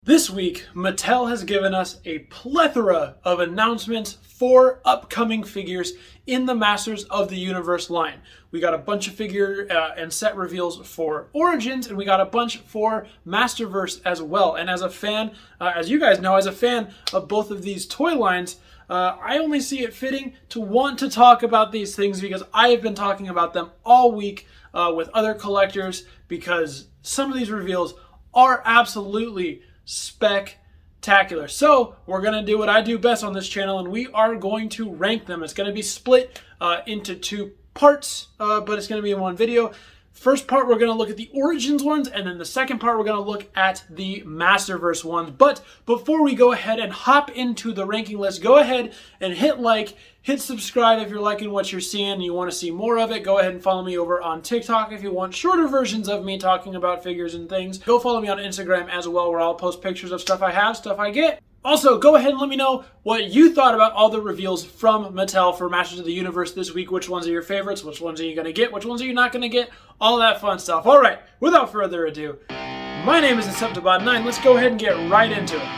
This week, Mattel has given us a plethora of announcements for upcoming figures in the Masters of the Universe line. We got a bunch of figure and set reveals for Origins, and we got a bunch for Masterverse as well. And as a fan, as you guys know, as a fan of both of these toy lines, I only see it fitting to want to talk about these things because I have been talking about them all week with other collectors because some of these reveals are absolutely spectacular. So we're going to do what I do best on this channel, and we are going to rank them. It's going to be split into two parts, but it's going to be in one video. First part, we're going to look at the Origins ones, and then the second part, we're going to look at the Masterverse ones. But before we go ahead and hop into the ranking list, go ahead and hit like, hit subscribe if you're liking what you're seeing and you want to see more of it. Go ahead and follow me over on TikTok if you want shorter versions of me talking about figures and things. Go follow me on Instagram as well, where I'll post pictures of stuff I have, stuff I get. Also, go ahead and let me know what you thought about all the reveals from Mattel for Masters of the Universe this week. Which ones are your favorites? Which ones are you going to get? Which ones are you not going to get? All that fun stuff. All right, without further ado, my name is Inceptibot9. Let's go ahead and get right into it.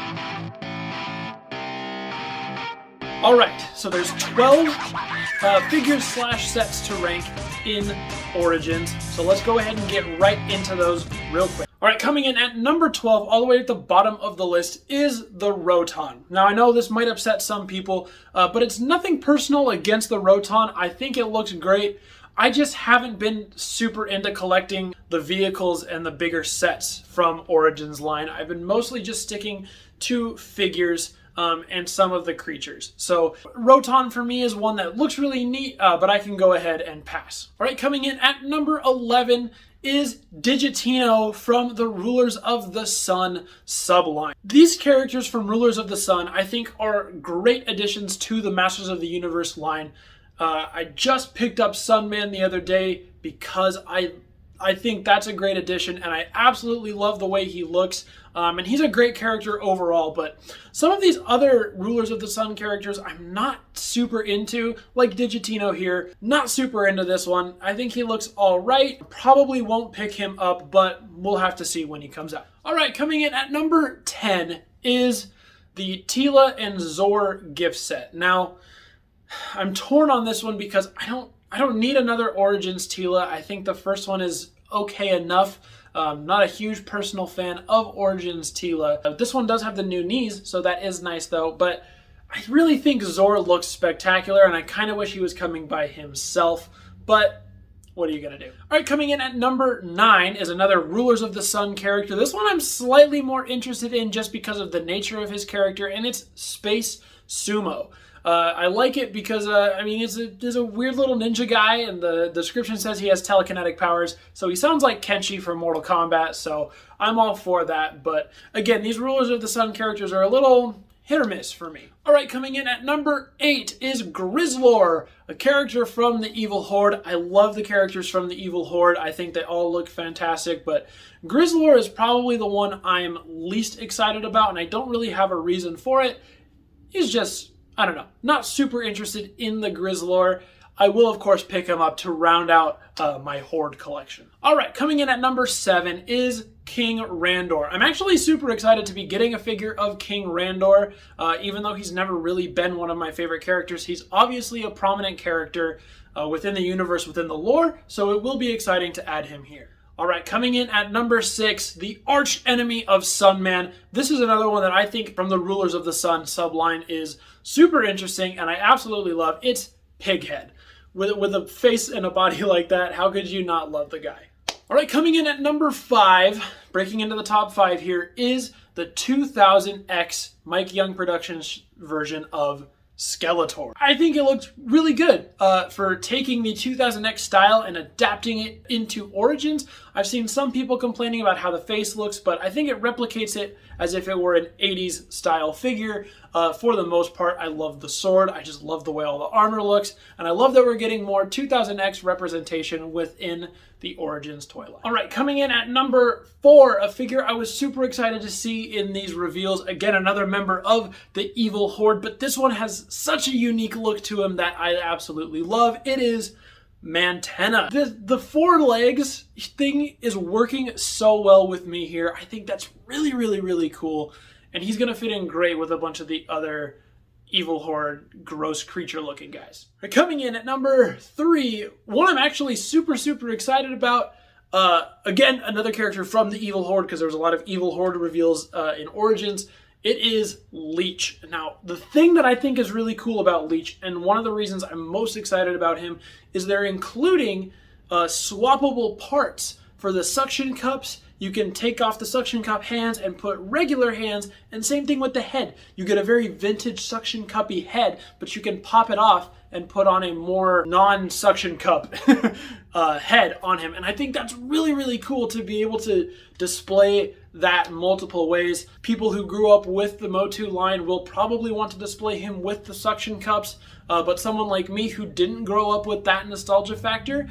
All right, so there's 12 figures slash sets to rank in Origins. So let's go ahead and get right into those real quick. All right, coming in at number 12, all the way at the bottom of the list, is the Roton. Now, I know this might upset some people, but it's nothing personal against the Roton. I think it looks great. I just haven't been super into collecting the vehicles and the bigger sets from Origins line. I've been mostly just sticking to figures and some of the creatures. So Roton for me is one that looks really neat, but I can go ahead and pass. All right, coming in at number 11 is Digitino from the Rulers of the Sun subline. These characters from Rulers of the Sun, I think, are great additions to the Masters of the Universe line. I just picked up Sunman the other day because I think that's a great addition, and I absolutely love the way he looks. And he's a great character overall, but some of these other Rulers of the Sun characters I'm not super into, like Digitino here. Not super into this one. I think he looks all right. Probably won't pick him up, but we'll have to see when he comes out. All right, coming in at number 10 is the Teela and Zor gift set. Now, I'm torn on this one because I don't need another Origins Teela. I think the first one is okay enough. Not a huge personal fan of Origins Teela. This one does have the new knees, so that is nice though, but I really think Zor looks spectacular, and I kind of wish he was coming by himself, but what are you going to do? All right, coming in at number 9 is another Rulers of the Sun character. This one I'm slightly more interested in just because of the nature of his character, and it's Space Sumo. I like it because, I mean, he's a weird little ninja guy, and the description says he has telekinetic powers, so he sounds like Kenshi from Mortal Kombat, so I'm all for that. But again, these Rulers of the Sun characters are a little hit or miss for me. All right, coming in at number 8 is Grizzlor, a character from the Evil Horde. I love the characters from the Evil Horde. I think they all look fantastic, but Grizzlor is probably the one I'm least excited about, and I don't really have a reason for it. He's just, I don't know, not super interested in the Grizzlor. I will, of course, pick him up to round out my Horde collection. All right, coming in at number 7 is King Randor. I'm actually super excited to be getting a figure of King Randor, even though he's never really been one of my favorite characters. He's obviously a prominent character within the universe, within the lore, so it will be exciting to add him here. All right, coming in at number 6, the arch enemy of Sunman. This is another one that I think from the Rulers of the Sun subline is super interesting, and I absolutely love. It's Pighead. With a face and a body like that, how could you not love the guy? All right, coming in at number 5, breaking into the top 5 here, is the 2000X Mike Young Productions version of Skeletor. I think it looks really good for taking the 2000X style and adapting it into Origins. I've seen some people complaining about how the face looks, but I think it replicates it as if it were an 80s style figure. For the most part, I love the sword. I just love the way all the armor looks, and I love that we're getting more 2000X representation within the Origins toy line. All right, coming in at number 4, a figure I was super excited to see in these reveals. Again, another member of the Evil Horde, but this one has such a unique look to him that I absolutely love. It is Mantenna. The four legs thing is working so well with me here. I think that's really, really, really cool. And he's going to fit in great with a bunch of the other Evil Horde, gross creature looking guys. Coming in at number 3, one I'm actually super, super excited about. Again, another character from the Evil Horde, because there was a lot of Evil Horde reveals in Origins. It is Leech. Now, the thing that I think is really cool about Leech, and one of the reasons I'm most excited about him, is they're including swappable parts for the suction cups. You can take off the suction cup hands and put regular hands, and same thing with the head. You get a very vintage suction cuppy head, but you can pop it off and put on a more non-suction cup head on him. And I think that's really, really cool to be able to display that multiple ways. People who grew up with the MotU line will probably want to display him with the suction cups, but someone like me who didn't grow up with that nostalgia factor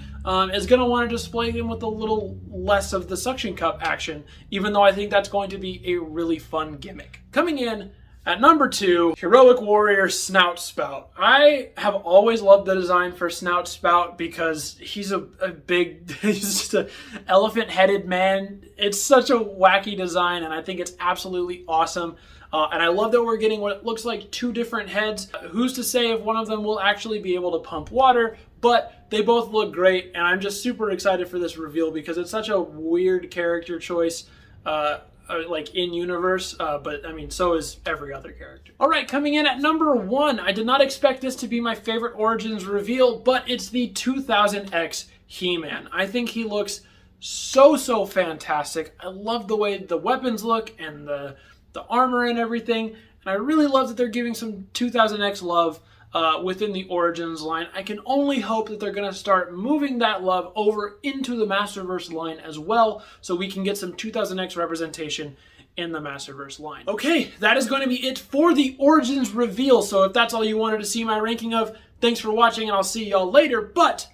is going to want to display him with a little less of the suction cup action, even though I think that's going to be a really fun gimmick. Coming in at number 2, Heroic Warrior Snout Spout. I have always loved the design for Snout Spout because he's a big, he's just an elephant-headed man. It's such a wacky design, and I think it's absolutely awesome. And I love that we're getting what it looks like 2 different heads. Who's to say if one of them will actually be able to pump water, but they both look great, and I'm just super excited for this reveal because it's such a weird character choice. Like in universe, but I mean, so is every other character. All right, coming in at number 1, I did not expect this to be my favorite Origins reveal, but it's the 2000X He-Man. I think he looks so fantastic. I love the way the weapons look and the armor and everything, and I really love that they're giving some 2000X love within the Origins line. I can only hope that they're going to start moving that love over into the Masterverse line as well, so we can get some 2000X representation in the Masterverse line. Okay, that is going to be it for the Origins reveal, so if that's all you wanted to see my ranking of, thanks for watching, and I'll see y'all later, but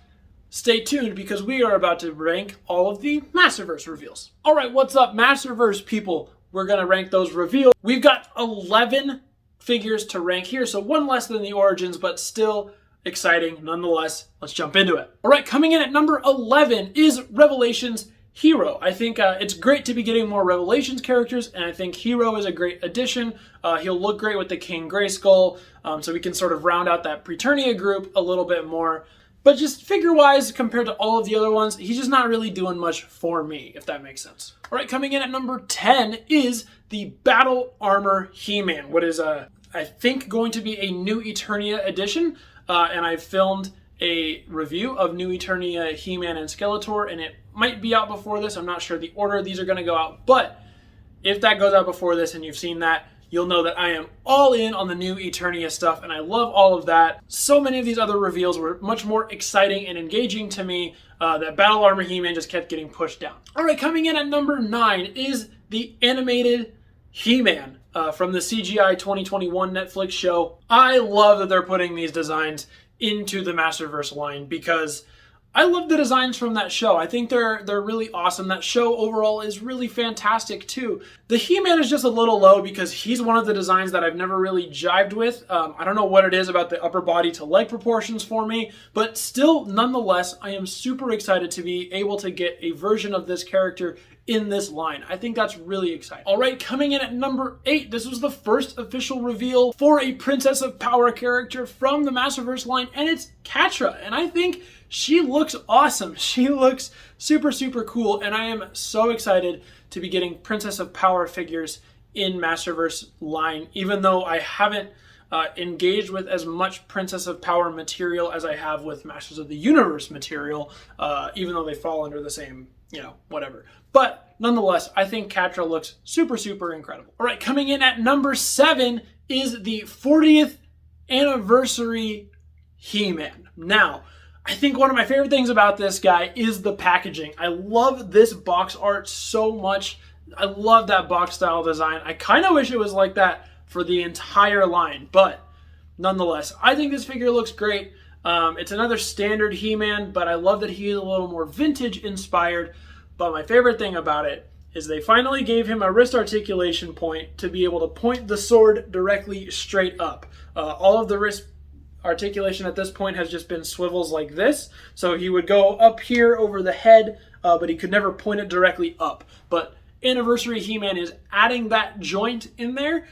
stay tuned because we are about to rank all of the Masterverse reveals. All right, what's up, Masterverse people? We're going to rank those reveals. We've got 11 figures to rank here, so one less than the Origins, but still exciting nonetheless. Let's jump into it. All right, coming in at number 11 is Revelations Hero. I think it's great to be getting more Revelations characters, and I think Hero is a great addition. He'll look great with the King Grayskull, so we can sort of round out that Preternia group a little bit more. But just figure-wise, compared to all of the other ones, he's just not really doing much for me, if that makes sense. All right, coming in at number 10 is the Battle Armor He-Man, what is I think going to be a New Eternia edition, and I filmed a review of New Eternia He-Man and Skeletor, and it might be out before this. I'm not sure the order these are going to go out, but if that goes out before this and you've seen that, you'll know that I am all in on the New Eternia stuff, and I love all of that. So many of these other reveals were much more exciting and engaging to me that Battle Armor He-Man just kept getting pushed down. All right, coming in at number 9 is the animated He-Man from the CGI 2021 Netflix show. I love that they're putting these designs into the Masterverse line because I love the designs from that show. I think they're really awesome. That show overall is really fantastic too. The He-Man is just a little low because he's one of the designs that I've never really jived with. I don't know what it is about the upper body to leg proportions for me, but still, nonetheless, I am super excited to be able to get a version of this character in this line. I think that's really exciting. All right, coming in at number 8, this was the first official reveal for a Princess of Power character from the Masterverse line, and it's Catra, and I think she looks awesome. She looks super, super cool, and I am so excited to be getting Princess of Power figures in Masterverse line, even though I haven't engaged with as much Princess of Power material as I have with Masters of the Universe material, even though they fall under the same, whatever. But nonetheless, I think Catra looks super, super incredible. All right, coming in at number 7 is the 40th anniversary He-Man. Now, I think one of my favorite things about this guy is the packaging. I love this box art so much. I love that box style design. I kind of wish it was like that for the entire line, but nonetheless, I think this figure looks great. It's another standard He-Man, but I love that he is a little more vintage inspired. But my favorite thing about it is they finally gave him a wrist articulation point to be able to point the sword directly straight up. All of the wrist articulation at this point has just been swivels like this. So he would go up here over the head, but he could never point it directly up. But Anniversary He-Man is adding that joint in there,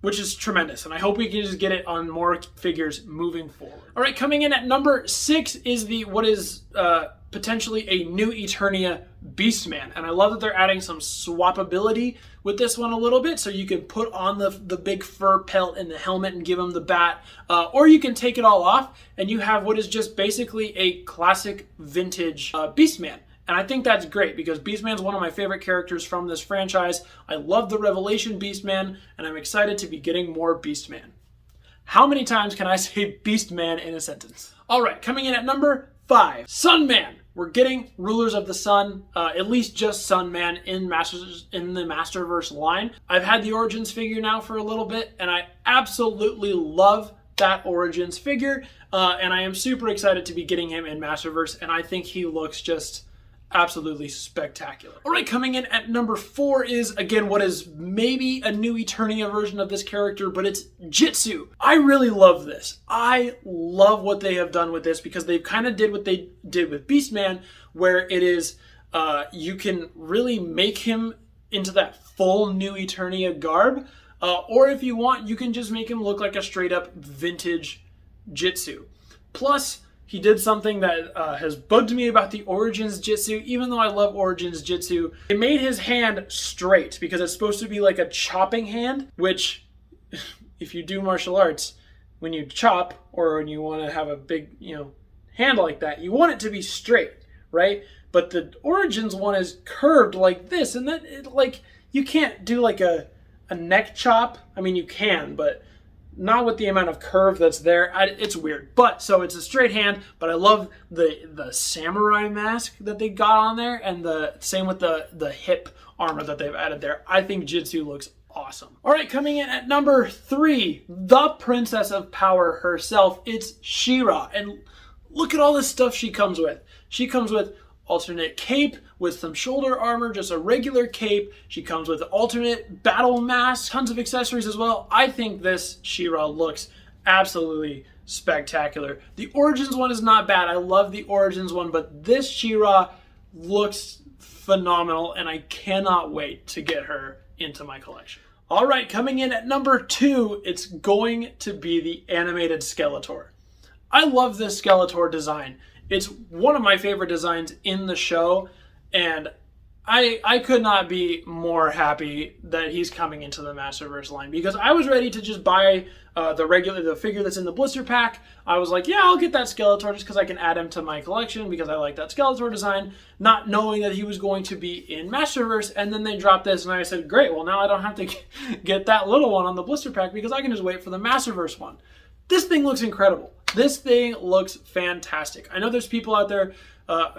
which is tremendous. And I hope we can just get it on more figures moving forward. All right, coming in at number 6 is what is potentially a new Eternia Beastman. And I love that they're adding some swappability with this one a little bit. So you can put on the big fur pelt and the helmet and give him the bat. Or you can take it all off and you have what is just basically a classic vintage Beastman. And I think that's great because Beastman's one of my favorite characters from this franchise. I love the Revelation Beastman, and I'm excited to be getting more Beastman. How many times can I say Beastman in a sentence? All right, coming in at number 5, Sunman. We're getting Rulers of the Sun, at least just Sunman in the Masterverse line. I've had the Origins figure now for a little bit, and I absolutely love that Origins figure, and I am super excited to be getting him in Masterverse, and I think he looks just absolutely spectacular. All right, coming in at number 4 is, again, what is maybe a new Eternia version of this character, but it's Jitsu. I really love this. I love what they have done with this because they kind of did what they did with Beastman, where it is, you can really make him into that full new Eternia garb, or if you want, you can just make him look like a straight up vintage Jitsu. Plus, he did something that has bugged me about the Origins Jitsu, even though I love Origins Jitsu. It made his hand straight because it's supposed to be like a chopping hand, which if you do martial arts, when you chop or when you want to have a big, hand like that, you want it to be straight, right? But the Origins one is curved like this, and you can't do like a neck chop. I mean, you can, but not with the amount of curve that's there. It's weird. But, so it's a straight hand, but I love the samurai mask that they got on there, and the same with the hip armor that they've added there. I think Jitsu looks awesome. All right, coming in at number 3, the Princess of Power herself, it's She-Ra. And look at all this stuff she comes with. She comes with alternate cape with some shoulder armor, just a regular cape. She comes with alternate battle mask, tons of accessories as well. I think this She-Ra looks absolutely spectacular. The Origins one is not bad. I love the Origins one, but this She-Ra looks phenomenal, and I cannot wait to get her into my collection. All right, coming in at number 2, it's going to be the animated Skeletor. I love this Skeletor design. It's one of my favorite designs in the show, and I could not be more happy that he's coming into the Masterverse line, because I was ready to just buy the figure that's in the blister pack. I was like, yeah, I'll get that Skeletor just because I can add him to my collection because I like that Skeletor design, not knowing that he was going to be in Masterverse. And then they dropped this, and I said, great, well, now I don't have to get that little one on the blister pack because I can just wait for the Masterverse one. This thing looks incredible. This thing looks fantastic. I know there's people out there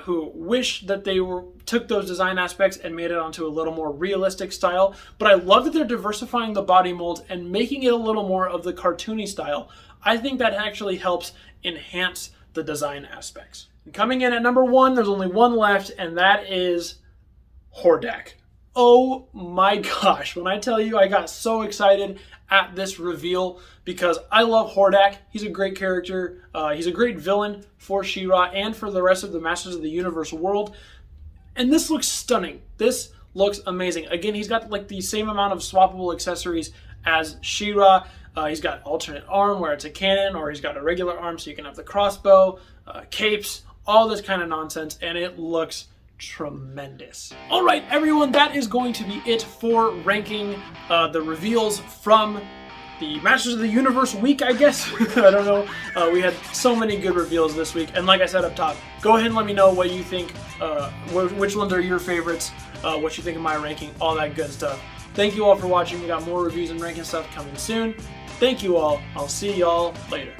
who wish that they took those design aspects and made it onto a little more realistic style, but I love that they're diversifying the body molds and making it a little more of the cartoony style. I think that actually helps enhance the design aspects. And coming in at number 1, there's only one left, and that is Hordak. Oh my gosh, when I tell you I got so excited at this reveal because I love Hordak. He's a great character. He's a great villain for She-Ra and for the rest of the Masters of the Universe world. And this looks stunning. This looks amazing. Again, he's got like the same amount of swappable accessories as She-Ra. He's got alternate arm where it's a cannon, or he's got a regular arm so you can have the crossbow, capes, all this kind of nonsense, and it looks tremendous. All right, everyone, that is going to be it for ranking the reveals from the Masters of the Universe week, I guess. I don't know. We had so many good reveals this week, and like I said up top, go ahead and let me know what you think, which ones are your favorites, what you think of my ranking, all that good stuff. Thank you all for watching. We got more reviews and ranking stuff coming soon. Thank you all. I'll see y'all later.